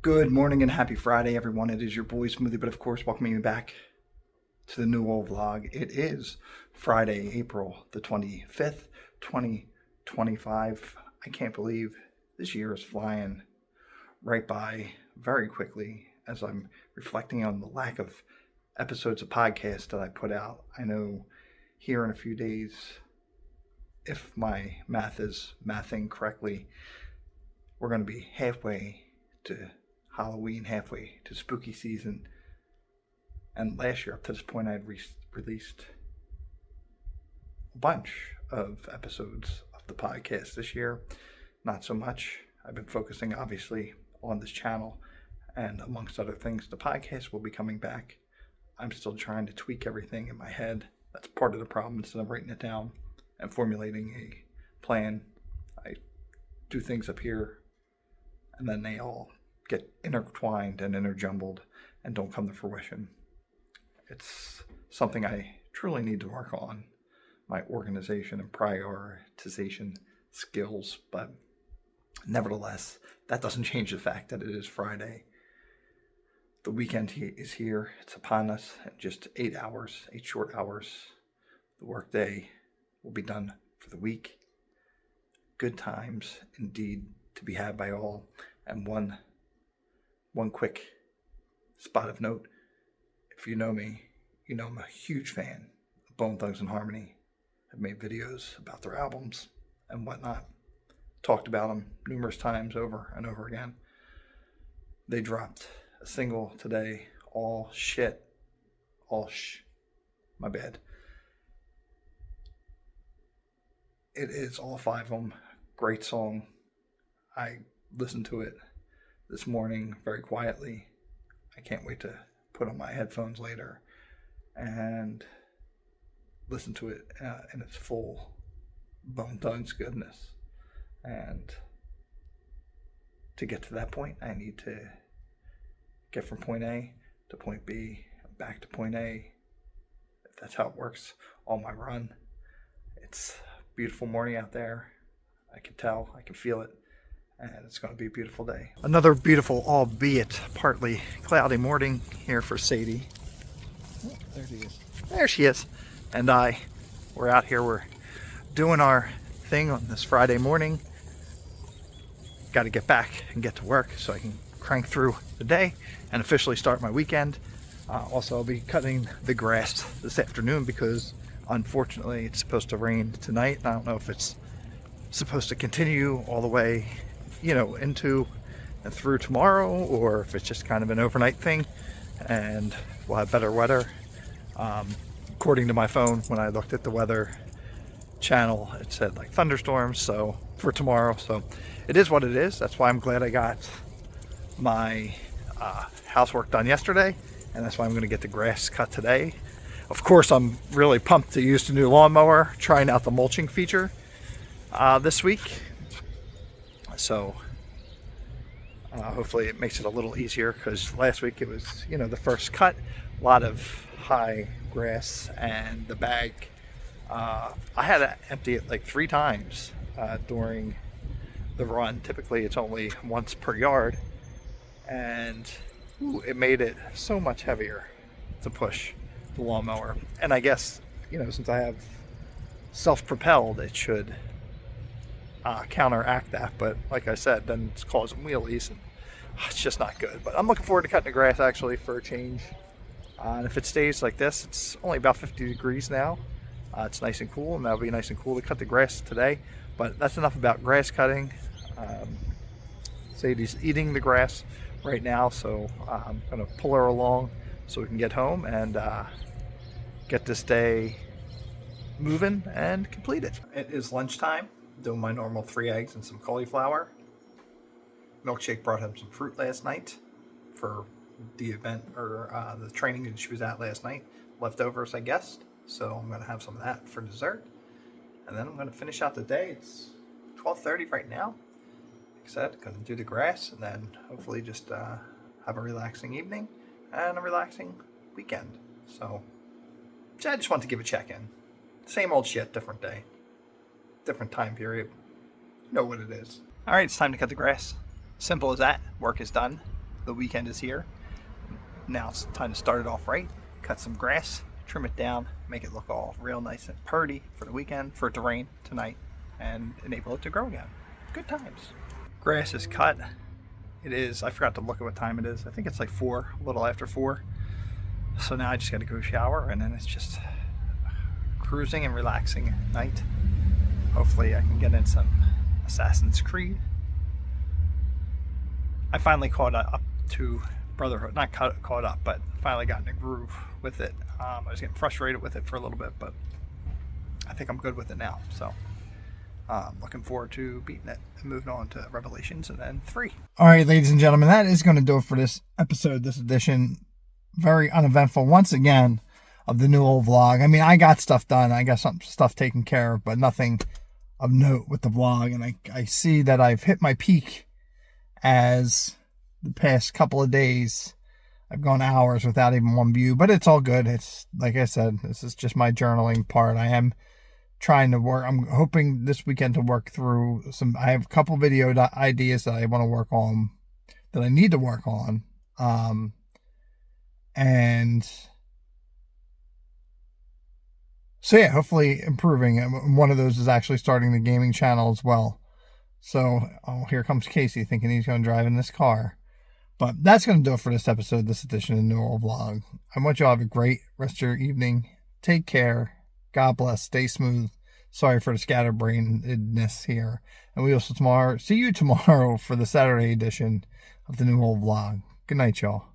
Good morning and happy Friday, everyone. It is your boy Smoothie, but of course, welcoming you back to the new old vlog. It is Friday, April the 25th, 2025. I can't believe this year is flying right by very quickly as I'm reflecting on the lack of episodes of podcasts that I put out. I know here in a few days, if my math is mathing correctly, we're going to be halfway to Halloween, halfway to spooky season. And last year, up to this point, I had released a bunch of episodes of the podcast. This year, not so much. I've been focusing, obviously, on this channel. And amongst other things, the podcast will be coming back. I'm still trying to tweak everything in my head. That's part of the problem. Instead of writing it down and formulating a plan, I do things up here, and then they all get intertwined and interjumbled and don't come to fruition. It's something I truly need to work on, my organization and prioritization skills, but nevertheless, that doesn't change the fact that it is Friday. The weekend is here. It's upon us. In just 8 hours, 8 short hours, the workday will be done for the week. Good times indeed to be had by all. And one quick spot of note. If you know me, you know I'm a huge fan of Bone Thugs-n-Harmony. I've made videos about their albums and whatnot. Talked about them numerous times over and over again. They dropped a single today, my bad. It is all 5 of them. Great song. I listened to it this morning very quietly. I can't wait to put on my headphones later and listen to it in its full Bone Thugs goodness. And to get to that point, I need to get from point A to point B, back to point A. If that's how it works on my run. It's a beautiful morning out there. I can tell, I can feel it. And it's going to be a beautiful day. Another beautiful, albeit partly cloudy morning here for Sadie. Oh, there she is. There she is. And we're out here. We're doing our thing on this Friday morning. Got to get back and get to work so I can crank through the day and officially start my weekend. Also, I'll be cutting the grass this afternoon because unfortunately it's supposed to rain tonight. I don't know if it's supposed to continue all the way into and through tomorrow, or if it's just kind of an overnight thing and we'll have better weather. According to my phone, when I looked at the weather channel, it said like thunderstorms so for tomorrow. So it is what it is. That's why I'm glad I got my housework done yesterday, and that's why I'm going to get the grass cut today. Of course, I'm really pumped to use the new lawnmower, trying out the mulching feature this week. So hopefully it makes it a little easier, because last week it was, the first cut, a lot of high grass, and the bag, I had to empty it like 3 times during the run. Typically it's only once per yard, and it made it so much heavier to push the lawnmower. And I guess, since I have self-propelled, it should counteract that, but like I said, then it's causing wheelies and it's just not good. But I'm looking forward to cutting the grass actually for a change, and if it stays like this, it's only about 50 degrees now. It's nice and cool, and that'll be nice and cool to cut the grass today. But that's enough about grass cutting. Sadie's eating the grass right now, so I'm gonna pull her along so we can get home and get this day moving and complete it. It is lunchtime. Doing my normal 3 eggs and some cauliflower. Milkshake brought home some fruit last night for the event, or the training that she was at last night. Leftovers, I guess. So I'm going to have some of that for dessert. And then I'm going to finish out the day. It's 12:30 right now. Like I said, going to do the grass and then hopefully just have a relaxing evening and a relaxing weekend. So I just want to give a check-in. Same old shit, different day. Different time period. You know what it is. Alright, it's time to cut the grass. Simple as that. Work is done. The weekend is here. Now it's time to start it off right. Cut some grass, trim it down, make it look all real nice and purty for the weekend, for it to rain tonight, and enable it to grow again. Good times. Grass is cut. It is, I forgot to look at what time it is. I think it's like 4, a little after 4. So now I just got to go shower, and then it's just cruising and relaxing at night. Hopefully I can get in some Assassin's Creed. I finally caught up to Brotherhood. Not caught up, but finally got in a groove with it. I was getting frustrated with it for a little bit, but I think I'm good with it now. So looking forward to beating it and moving on to Revelations and then 3. All right, ladies and gentlemen, that is going to do it for this episode, this edition. Very uneventful once again of the new old vlog. I mean, I got stuff done. I got some stuff taken care of, but nothing of note with the vlog. And I see that I've hit my peak as the past couple of days I've gone hours without even one view, but it's all good. It's like I said, this is just my journaling part. I am trying to work. I'm hoping this weekend to work through some. I have a couple video ideas that I want to work on, that I need to work on. And so yeah, hopefully improving. One of those is actually starting the gaming channel as well. So, oh, here comes Casey thinking he's going to drive in this car. But that's going to do it for this episode, this edition of the New Old Vlog. I want you all to have a great rest of your evening. Take care. God bless. Stay smooth. Sorry for the scatterbrainedness here. And we will see you tomorrow for the Saturday edition of the New Old Vlog. Good night, y'all.